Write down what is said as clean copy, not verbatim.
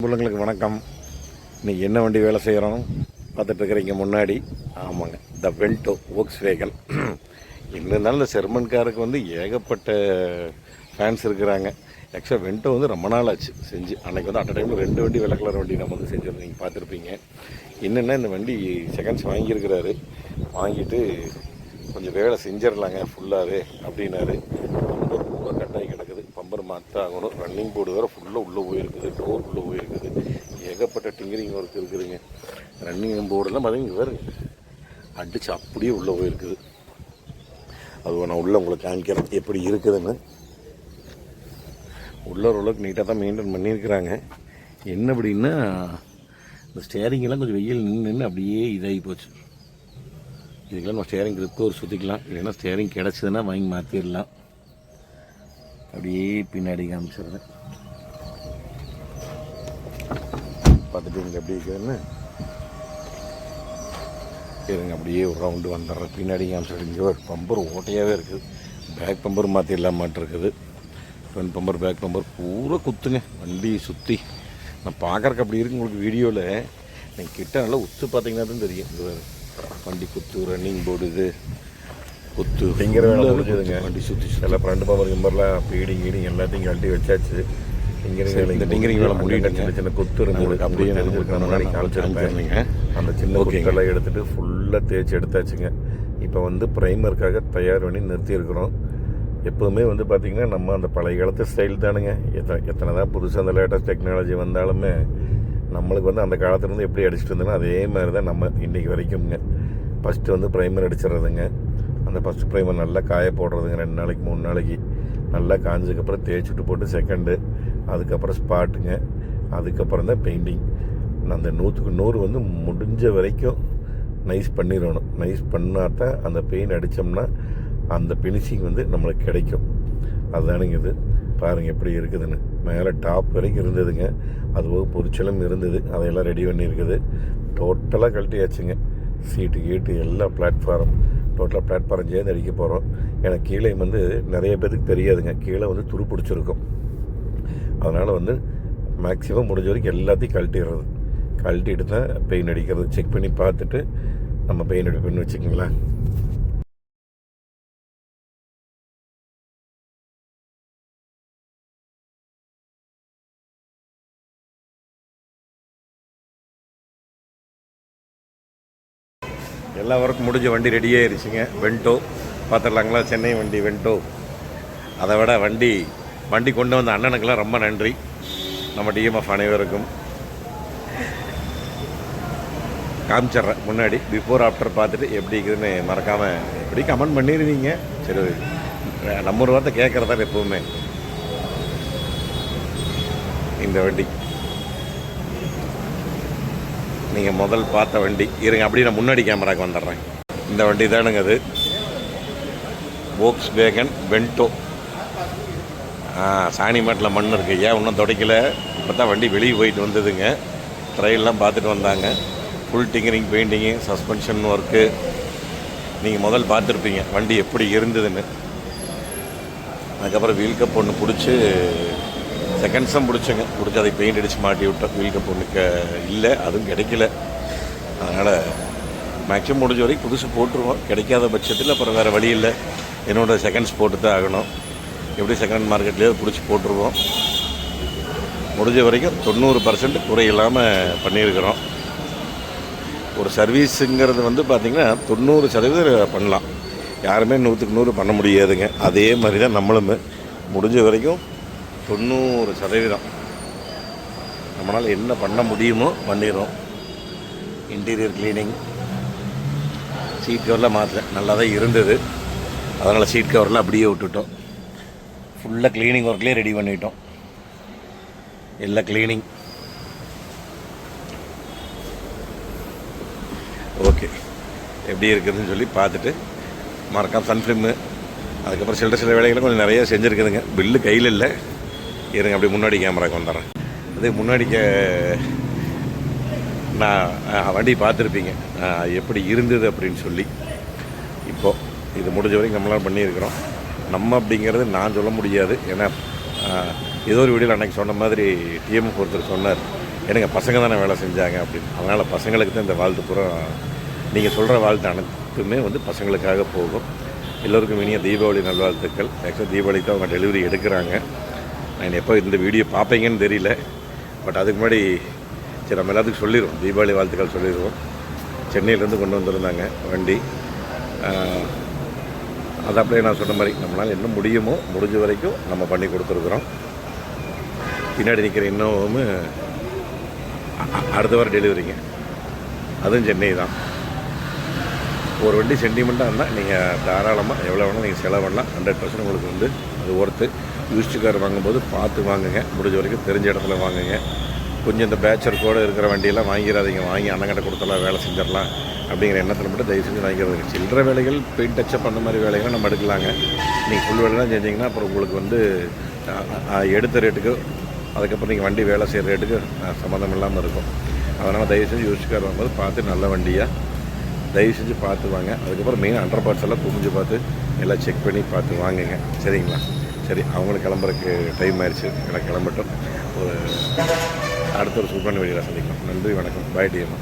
பிள்ளைங்களுக்கு வணக்கம். இன்றைக்கி என்ன வண்டி வேலை செய்கிறோம் பார்த்துட்ருக்குறீங்க முன்னாடி. ஆமாங்க, த வென்டோ வோக்ஸ்வேகன். இருந்தாலும் இந்த செர்மன் காருக்கு வந்து ஏகப்பட்ட ஃபேன்ஸ் இருக்கிறாங்க. ஆக்சுவலாக வென்டோ வந்து ரொம்ப நாள் ஆச்சு செஞ்சு. அன்றைக்கி வந்து அட் டைமில் 2 வண்டி வெள்ளை கலர் வண்டி நம்ம வந்து செஞ்சுருந்தோம், நீங்கள் பார்த்துருப்பீங்க. என்னென்னா இந்த வண்டி செகண்ட்ஸ் வாங்கியிருக்கிறாரு. வாங்கிட்டு கொஞ்சம் வேலை செஞ்சிடலாங்க ஃபுல்லாகவே அப்படின்னாரு. பம்பர் பூரா கட்டாகி கிடக்குது, பம்பர் மாற்ற ஆகணும். ரன்னிங் போர்டு வேறு ஃபுல்லாக உள்ளே போயிருக்குது, டோர் உள்ளே போயிருக்குது, ஏகப்பட்ட டிங்கரிங் ஒர்க் இருக்குதுங்க. ரன்னிங் போர்டெல்லாம் பார்த்தீங்கன்னா வேறு அடித்து அப்படியே உள்ளே போயிருக்குது. அது நான் உள்ளே உங்களுக்கு காமிக்கிறேன் எப்படி இருக்குதுன்னு. உள்ள ஓரளவுக்கு நீட்டாக தான் மெயின்டைன் பண்ணியிருக்கிறாங்க. என்ன அப்படின்னா இந்த ஸ்டேரிங்கெல்லாம் கொஞ்சம் வெயில் நின்று அப்படியே இதாகி போச்சு. இதுக்கெல்லாம் நம்ம ஸ்டேரிங் கிரிப்பு ஒரு சுற்றிக்கலாம், இல்லைன்னா ஸ்டேரிங் கிடச்சிதுன்னா வாங்கி மாற்றிடலாம். அப்படியே பின்னாடி காமிச்சிடுறேன், பார்த்துட்டு இங்கே எப்படி இருக்குதுன்னு இருங்க. அப்படியே ஒரு ரவுண்டு வந்துடுறேன், பின்னாடி காமிச்சிடுறேன். இங்கே ஒரு பம்பர் ஓட்டையாகவே இருக்குது, பேக் பம்பர் மாற்றிடலாம் மாட்டிருக்குது. ஃப்ரண்ட் பம்பர் பேக் பம்பர் பூரா குத்துங்க வண்டி சுற்றி. நான் பார்க்குறக்கு அப்படி இருக்கு, உங்களுக்கு வீடியோவில் நீங்கள் கிட்ட நல்லா உத்து பார்த்தீங்கன்னா தான் தெரியும். இது வண்டி குத்து, ரன்னிங் போர்டு, இது குத்து திங்கிற வேலை முடிஞ்சதுங்க. வண்டி சுற்றி எல்லாம் ஃப்ரண்ட் பம்பர் கிம்பர்லாம் பீடிங் கீடிங் எல்லாத்தையும் கழட்டி வச்சாச்சு. இந்த டிங்கரிங் வேலை முடியும். சின்ன சின்ன குத்து இருந்தது அப்படியே தெரிஞ்சிருக்கிற முன்னாடி காமிச்சிருந்தேங்க. அந்த சின்ன குத்தெல்லாம் எடுத்துகிட்டு ஃபுல்லாக தேய்ச்சி எடுத்தாச்சுங்க. இப்போ வந்து ப்ரைமருக்காக தயார் பண்ணி நிறுத்தியிருக்கிறோம். எப்போவுமே வந்து பார்த்திங்கன்னா நம்ம அந்த பழைய காலத்து ஸ்டைல் தானுங்க. எத்தனை தான் புதுசாக அந்த லேட்டஸ்ட் டெக்னாலஜி வந்தாலுமே நம்மளுக்கு வந்து அந்த காலத்துலேருந்து எப்படி அடிச்சுட்டு இருந்தோன்னா அதே மாதிரி தான் நம்ம இன்றைக்கி வரைக்கும்ங்க. ஃபஸ்ட்டு வந்து ப்ரைமர் அடிச்சிடுறதுங்க. அந்த ஃபஸ்ட்டு ப்ரைமர் நல்லா காய போடுறதுங்க. 2 நாளைக்கு 3 நாளைக்கு நல்லா காஞ்சதுக்கப்புறம் தேய்ச்சிட்டு போட்டு செகண்டு, அதுக்கப்புறம் ஸ்பாட்டுங்க, அதுக்கப்புறம் தான் பெயிண்டிங். அந்த 100க்கு 100 வந்து முடிஞ்ச வரைக்கும் நைஸ் பண்ணிடணும். நைஸ் பண்ணால் தான் அந்த பெயிண்ட் அடித்தோம்னா அந்த ஃபினிஷிங் வந்து நம்மளுக்கு கிடைக்கும். அதுதானுங்க இது. பாருங்கள் எப்படி இருக்குதுன்னு. மேலே டாப் வரைக்கும் இருந்ததுங்க, அதுபோக பொரிச்சலும் இருந்தது, அதையெல்லாம் ரெடி பண்ணியிருக்குது. டோட்டலாக கழட்டியாச்சுங்க. சீட்டு கீட்டு எல்லாம் பிளாட்ஃபாரம், டோட்டலாக பிளாட்ஃபாரம் சேர்ந்து அடிக்க போகிறோம். ஏன்னா கீழே வந்து நிறைய பேருக்கு தெரியாதுங்க, கீழே வந்து துரு பிடிச்சிருக்கும். அதனால் வந்து மேக்ஸிமம் முடிஞ்ச வரைக்கும் எல்லாத்தையும் கழட்டிடுறது. கழட்டிட்டு தான் பெயிண்ட் அடிக்கிறது. செக் பண்ணி பார்த்துட்டு நம்ம பெயிண்ட் அடிப்போம்னு வச்சுக்கோங்களேன். எல்லா ஒர்க்கும் முடிஞ்ச வண்டி ரெடியாக ஆயிடுச்சுங்க. வென்டோ பார்த்துடலாங்களா, சென்னை வண்டி வென்டோ. அதை விட வண்டி கொண்டு வந்த அண்ணனுக்கெல்லாம் ரொம்ப நன்றி. நம்ம டிஎம்எஃப் அனைவருக்கும் காமிச்சிட்றேன் முன்னாடி பிஃபோர் ஆஃப்டர் பார்த்துட்டு எப்படி இருக்குதுன்னு மறக்காமல் எப்படி கமெண்ட் பண்ணிடுவீங்க. சரி, நம்ம ஒரு வார்த்தை கேட்குறதா எப்போவுமே. இந்த வண்டி நீங்கள் முதல் பார்த்த வண்டி இருங்க, அப்படியே நான் முன்னாடி கேமராவுக்கு வந்துடுறேன். இந்த வண்டி தானுங்க அது, வோக்ஸ்வேகன் வென்டோ. சாணி மாட்டில் மண் இருக்குது, ஏன் இன்னும் துடைக்கலை. இப்போ தான் வண்டி வெளியே போயிட்டு வந்ததுங்க. ட்ரையெல்லாம் பார்த்துட்டு வந்தாங்க. Full tinkering, painting, suspension work நீங்கள் முதல் பார்த்துருப்பீங்க வண்டி எப்படி இருந்ததுன்னு. அதுக்கப்புறம் வீல் கப் ஒன்று பிடிச்சி செகண்ட்ஸும் பிடிச்சோங்க. பிடிச்சி அதை பெயிண்ட் அடித்து மாட்டி விட்டோம். வீல் கப் ஒன்று இல்லை, அதுவும் கிடைக்கல. அதனால் மேக்ஸிமம் முடிஞ்ச வரைக்கும் புதுசு போட்டுருவோம். கிடைக்காத பட்சத்தில் அப்புறம் வேறு வழி இல்லை, என்னோடய செகண்ட்ஸ் போட்டு தான் ஆகணும். எப்படி செகண்ட் மார்க்கெட்லேயே பிடிச்சி போட்டுருவோம். முடிஞ்ச வரைக்கும் 90% குறை இல்லாமல் பண்ணியிருக்கிறோம். ஒரு சர்வீஸுங்கிறது வந்து பார்த்திங்கன்னா 90% பண்ணலாம். யாருமே 100க்கு 100 பண்ண முடியாதுங்க. அதே மாதிரி தான் நம்மளும் முடிஞ்ச வரைக்கும் 90% நம்மளால் என்ன பண்ண முடியுமோ பண்ணிடுறோம். இன்டீரியர் க்ளீனிங், சீட் கவரில் மாற்றேன், நல்லா தான் இருந்தது. அதனால் சீட் கவரில் அப்படியே விட்டுட்டோம். ஃபுல்லாக க்ளீனிங் ஒர்க்லேயே ரெடி பண்ணிட்டோம். எல்லாம் க்ளீனிங். ஓகே, எப்படி இருக்குதுன்னு சொல்லி பார்த்துட்டு மறக்காம சன்ஃபிலிம்மு, அதுக்கப்புறம் சில வேலைகளும் கொஞ்சம் நிறையா செஞ்சுருக்குதுங்க. பில்லு கையில் இல்லை, இருங்க அப்படி முன்னாடி கேமராக்கு வந்துடுறேன். அது முன்னாடி நான் வண்டி பார்த்துருப்பீங்க எப்படி இருந்தது அப்படின்னு சொல்லி. இப்போது இது முடிஞ்ச வரைக்கும் நம்மளால் பண்ணியிருக்கிறோம். நம்ம அப்படிங்கிறது நான் சொல்ல முடியாது. ஏன்னா ஏதோ ஒரு வீடியோவில் அன்றைக்கி சொன்ன மாதிரி டிஎம்எஃப் ஒருத்தர் சொன்னார், எனக்கு பசங்க தானே வேலை செஞ்சாங்க அப்படின்னு. அதனால் பசங்களுக்கு தான் இந்த வாழ்த்து பூரா நீங்கள் சொல்கிற வாழ்த்து அனைத்துமே வந்து பசங்களுக்காக போகும். எல்லோருக்கும் இனிய தீபாவளி நல்வாழ்த்துக்கள். ஆக்சுவலாக தீபாவளி தான் அவங்க டெலிவரி எடுக்கிறாங்க. நான் எப்போ இந்த வீடியோ பார்ப்பீங்கன்னு தெரியல. பட் அதுக்கு முன்னாடி சரி நம்ம எல்லாத்துக்கும் சொல்லிடுவோம், தீபாவளி வாழ்த்துக்கள் சொல்லிடுவோம். சென்னையிலேருந்து கொண்டு வந்திருந்தாங்க வண்டி. அது அப்படியே நான் சொன்ன மாதிரி நம்மளால் என்ன முடியுமோ முடிஞ்ச வரைக்கும் நம்ம பண்ணி கொடுத்துருக்குறோம். பின்னாடி நிற்கிற இன்னும் அடுத்த வாரம் டெலிவரிங்க, அதுவும் சென்னை தான். ஒரு வண்டி சென்டிமெண்ட்டாக இருந்தால் நீங்கள் தாராளமாக எவ்வளோ வேணால் நீங்கள் செலவு பண்ணலாம். 100% உங்களுக்கு வந்து அது ஒர்த்து. யூஸ்டு கார் வாங்கும்போது பார்த்து வாங்குங்க, முடிஞ்ச வரைக்கும் தெரிஞ்ச இடத்துல வாங்குங்க. கொஞ்சம் இந்த பேச்சர் கூட இருக்கிற வண்டியெல்லாம் வாங்கிடாதீங்க. வாங்கி அண்ணங்கிட்ட கொடுத்தலாம் வேலை செஞ்சிடலாம் அப்படிங்கிற எண்ணத்தில் மட்டும் தயவு செஞ்சு வாங்கிடுறது. சில்லற வேலைகள், பெயிண்ட் டச்சப் அந்த மாதிரி வேலைகள் நம்ம எடுக்கலாங்க. நீங்கள் ஃபுல் வேலைலாம் செஞ்சிங்கன்னா அப்புறம் உங்களுக்கு வந்து எடுத்த ரேட்டுக்கு அதுக்கப்புறம் நீங்கள் வண்டி வேலை செய்கிற ரேட்டுக்கு சம்மந்தம் இல்லாமல் இருக்கும். அதனால் தயவு செஞ்சு யூஸ்டு கார் வாங்கும்போது பார்த்து நல்ல வண்டியாக தயவு செஞ்சு பார்த்து வாங்க. அதுக்கப்புறம் மெயின் அண்டர் பார்ட்ஸ் எல்லாம் குமிஞ்சு பார்த்து எல்லாம் செக் பண்ணி பார்த்து வாங்குங்க. சரிங்களா? சரி, அவங்களுக்கு கிளம்புறதுக்கு டைம் ஆயிடுச்சு. எனக்கு கிளம்பட்டும். அடுத்த ஒரு சூப்பரான வீடியோவில் சந்திக்கலாம். நன்றி, வணக்கம். பாய் டிஎம்மா.